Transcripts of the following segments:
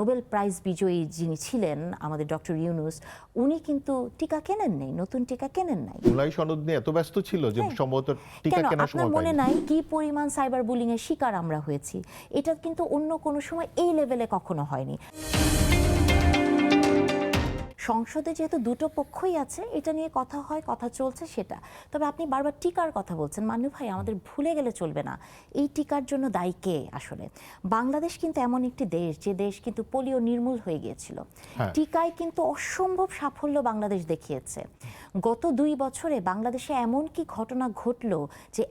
Nobel prize বিজয়ী যিনি ছিলেন আমাদের ডক্টর ইউনূস, উনি কিন্তু টিকা কেনেন নাই, নতুন টিকা কেনেন নাই। জুলাই সনদ নিয়ে এত ব্যস্ত ছিল যে সম্ভবত টিকা কেনার সময় মনে পায়নি। নাই কি পরিমাণ সাইবার বুলিং এর শিকার আমরা হয়েছি? এটা কিন্তু অন্য কোনো সময় এই লেভেলে কখনো হয়নি। সংসদে যেহেতু দুটো পক্ষই আছে, এটা নিয়ে কথা হয়, কথা চলছে সেটা। তবে আপনি বারবার টিকার কথা বলছেন, মান্নু ভাই, আমাদের ভুলে গেলে চলবে না এই টিকার জন্য দায়ী কে আসলে। বাংলাদেশ কিন্তু এমন একটি দেশ, যে দেশ কিন্তু পোলিও নির্মূল হয়ে গিয়েছিল। টিকায় কিন্তু অসম্ভব সাফল্য বাংলাদেশ দেখিয়েছে। গত 2 বছরে বাংলাদেশে এমন কি ঘটনা ঘটলো যে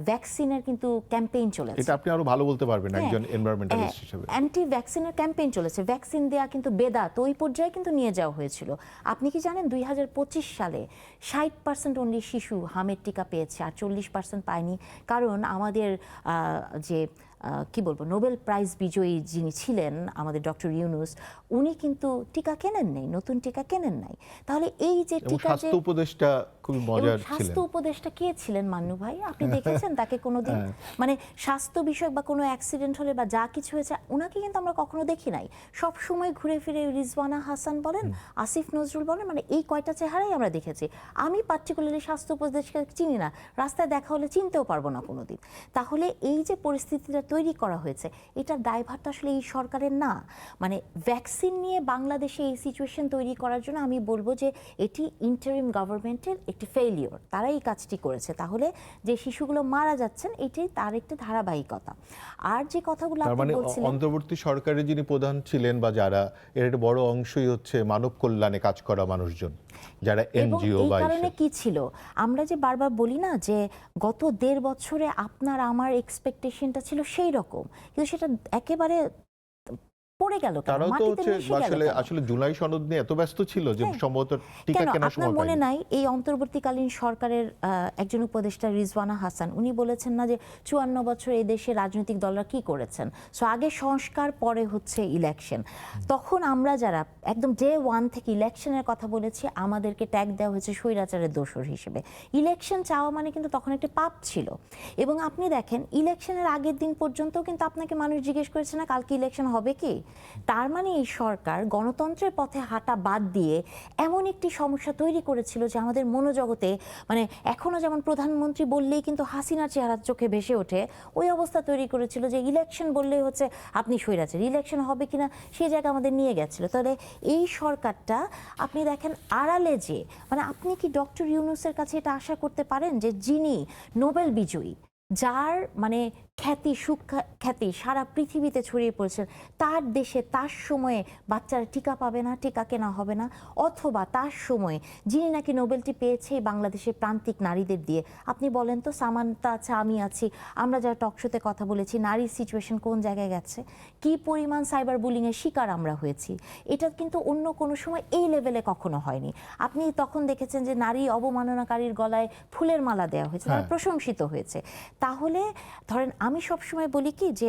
ভ্যাকসিনের কিন্তু ক্যাম্পেইন চলেছে। এটা আপনি আরো ভালো বলতে পারবেন একজন এনভায়রনমেন্টালিস্ট হিসেবে। অ্যান্টি ভ্যাকসিনের ক্যাম্পেইন চলেছে, ভ্যাকসিন দেয়া কিন্তু বেদাত, ওই পর্যায়ে কিন্তু নিয়ে যাওয়া হয়েছিল। আপনি কি জানেন 2025 সালে 60% অনলি শিশু হামের টিকা পেয়েছে, আর 40% পায়নি। কারণ আমাদের যে কি বলবো, নোবেল প্রাইজ বিজয়ী যিনি ছিলেন আমাদের ডক্টর ইউনূস, উনি কিন্তু টিকা কেনেন নাই, নতুন টিকা কেনেন নাই। তাহলে এই যে টিকা, স্বাস্থ্য উপদেষ্টা খুবই মজার ছিলেন। স্বাস্থ্য উপদেষ্টা কে ছিলেন মান্নু ভাই? আপনি দেখেছেন তাকে কোনোদিন? মানে স্বাস্থ্য বিষয়ক বা কোনো অ্যাক্সিডেন্ট হলে বা যা কিছু হয়েছে, ওনাকে কিন্তু আমরা কখনো দেখি নাই। সব সময় ঘুরে ফিরে রিজওয়ানা হাসান বলেন, আসিফ নজরুল বলেন, মানে এই কয়টা চেহারাই আমরা দেখেছি। আমি পার্টিকুলারলি স্বাস্থ্য উপদেষ্টাকে চিনি না, রাস্তায় দেখা হলে চিনতেও পারবো না কোনোদিন। তাহলে এই যে পরিস্থিতিটা তৈরি করা হয়েছে, এটার দায়ভার তো আসলে এই সরকারের না। মানে ভ্যাকসিন নিয়ে বাংলাদেশে এই সিচুয়েশন তৈরি করার জন্য আমি বলবো যে এটি ইন্টারিম গভর্নমেন্টের একটি ফেইলিওর, তারা এই কাজটি করেছে। তাহলে যে শিশুগুলো মারা যাচ্ছেন, এটাই তার একটি ধারাবাহিকতা। আর যে কথাগুলো আপনি বলছিলেন, অন্তর্বর্তী সরকারের যিনি প্রধান ছিলেন বা যারা, এর একটা বড় অংশই হচ্ছে মানব কল্যাণে কাজ করা মানুষজন, যারা এনজিও বা এই কারণে কি ছিল, আমরা যে বারবার বলি না যে গত 1.5 বছরে আপনার আমার এক্সপেকটেশনটা ছিল সেই রকম, কিন্তু সেটা একেবারে পড়ে গেল। তারাও তো হচ্ছে আসলে জুলাই সনদ নিয়ে এত ব্যস্ত ছিল যে সম্ভবত টিকা কেনার সময় পায়নি। মনে নাই এই অন্তর্বর্তীকালীন সরকারের একজন উপদেষ্টা রিজওয়ানা হাসান, উনি বলেছেন না যে 54 বছর এই দেশে রাজনৈতিক দলরা কি করেছেন, সো আগে সংস্কার, পরে হচ্ছে ইলেকশন। তখন আমরা যারা একদম ডে 1 থেকে ইলেকশনের কথা বলেছি, আমাদেরকে ট্যাগ দেওয়া হয়েছে স্বৈরাচারের দোসর হিসেবে। ইলেকশন চাওয়া মানে কিন্তু তখন একটা পাপ ছিল। এবং আপনি দেখেন ইলেকশনের আগের দিন পর্যন্ত কিন্তু আপনাকে মানুষ জিজ্ঞেস করেছে না কালকে ইলেকশন হবে কি। তার মানে এই সরকার গণতন্ত্রের পথে হাঁটা বাদ দিয়ে এমন একটি সমস্যা তৈরি করেছিল যে আমাদের মনোজগতে, মানে এখনো যেমন প্রধানমন্ত্রী বললেই কিন্তু হাসিনার চেহারা চোখে ভেসে ওঠে, ওই অবস্থা তৈরি করেছিল যে ইলেকশন বললেই হচ্ছে আপনি স্বৈরাচার, ইলেকশন হবে কিনা সেই জায়গা আমাদের নিয়ে গেছিল। তাহলে এই সরকারটা আপনি দেখেন আড়ালে যে, মানে আপনি কি ডক্টর ইউনূসের কাছে এটা আশা করতে পারেন যে যিনি নোবেল বিজয়ী, যার মানে সুখ্যাতি সারা পৃথিবীতে ছড়িয়ে পড়েছে, তার দেশে তার সময়ে বাচ্চারা টিকা পাবে না, টিকা কেনা হবে না, অথবা তার সময়ে যিনি নাকি নোবেলটি পেয়েছে বাংলাদেশের প্রান্তিক নারীদের দিয়ে। আপনি বলেন তো, সামান্তা আছে, আমি আছি, আমরা যারা টকশোতে কথা বলেছি, নারীর সিচুয়েশন কোন জায়গায় গেছে, কি পরিমাণ সাইবার বুলিং এর শিকার আমরা হয়েছি, এটা কিন্তু অন্য কোনো সময় এই লেভেলে কখনো হয়নি। আপনি তখন দেখেছেন যে নারী অবমাননাকারীর গলায় ফুলের মালা দেওয়া হয়েছে, তারা প্রশংসিত হয়েছে। তাহলে ধরেন আমি সবসময় বলি কি যে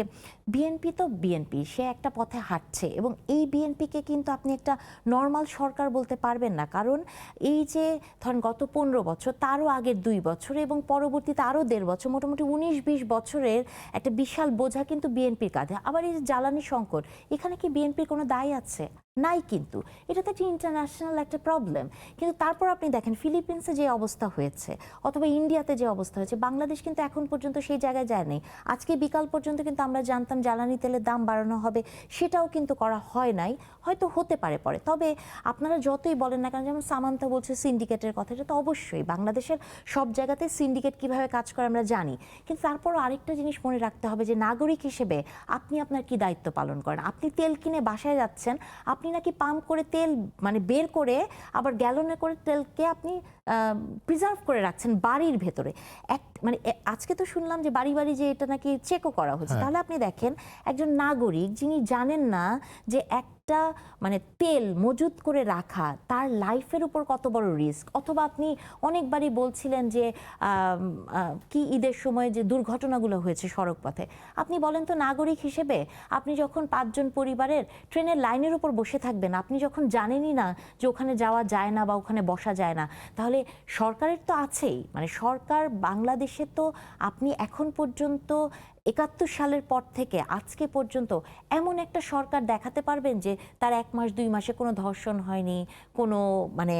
বিএনপি তো বিএনপি, সে একটা পথে হাঁটছে, এবং এই বিএনপিকে কিন্তু আপনি একটা নর্মাল সরকার বলতে পারবেন না। কারণ এই যে ধরেন গত 15 বছর, তারও আগের 2 বছর, এবং পরবর্তীতে আরও 1.5 বছর, মোটামুটি 19-20 বছরের একটা বিশাল বোঝা কিন্তু বিএনপির কাঁধে। আবার এই যে জ্বালানি সংকট, এখানে কি বিএনপির কোনো দায় আছে? নাই। কিন্তু এটা তো একটা ইন্টারন্যাশনাল একটা প্রবলেম। কিন্তু তারপর আপনি দেখেন ফিলিপিন্সে যে অবস্থা হয়েছে, অথবা ইন্ডিয়াতে যে অবস্থা হয়েছে, বাংলাদেশ কিন্তু এখন পর্যন্ত সেই জায়গায় যায়নি। আজকে বিকাল পর্যন্ত কিন্তু আমরা জানতাম জ্বালানি তেলের দাম বাড়ানো হবে, সেটাও কিন্তু করা হয় নাই। হয়তো হতে পারে পরে। তবে আপনারা যতই বলেন না কেন, যেমন সামান্তা বলছে সিন্ডিকেটের কথা, এটা তো অবশ্যই বাংলাদেশের সব জায়গাতে সিন্ডিকেট কিভাবে কাজ করে আমরা জানি। কিন্তু তারপরও আরেকটা জিনিস মনে রাখতে হবে যে নাগরিক হিসেবে আপনি আপনার কি দায়িত্ব পালন করেন। আপনি তেল কিনে বাসায় যাচ্ছেন, আপনি নাকি পাম্প করে তেল মানে বের করে আবার গ্যালনে করে তেলকে আপনি প্রিজার্ভ করে রাখছেন বাড়ির ভেতরে। মানে আজকে তো শুনলাম যে বাড়ি বাড়ি যে এটা নাকি চেকও করা হচ্ছে। তাহলে আপনি দেখেন একজন নাগরিক যিনি জানেন না যে একটা মানে তেল মজুত করে রাখা তার লাইফের উপর কত বড় রিস্ক। অথবা আপনি অনেকবারই বলছিলেন যে কি ঈদের সময় যে দুর্ঘটনাগুলো হয়েছে সড়ক পথে, আপনি বলেন তো নাগরিক হিসেবে আপনি যখন 5 জন পরিবারের ট্রেনের লাইনের উপর বসে থাকবেন, আপনি যখন জানেনই না যে ওখানে যাওয়া যায় না বা ওখানে বসা যায় না, তাহলে সরকারের তো আছেই, মানে সরকার বাংলাদেশে তো আপনি এখন পর্যন্ত 71 সালের পর থেকে আজকে পর্যন্ত এমন একটা সরকার দেখাতে পারবেন যে তার 1 মাস 2 মাসে কোনো ধর্ষণ হয়নি, কোনো মানে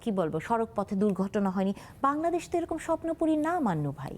কি বলবো সড়ক পথে দুর্ঘটনা হয়নি? বাংলাদেশ তো এরকম স্বপ্নপুরী না মান্নু ভাই।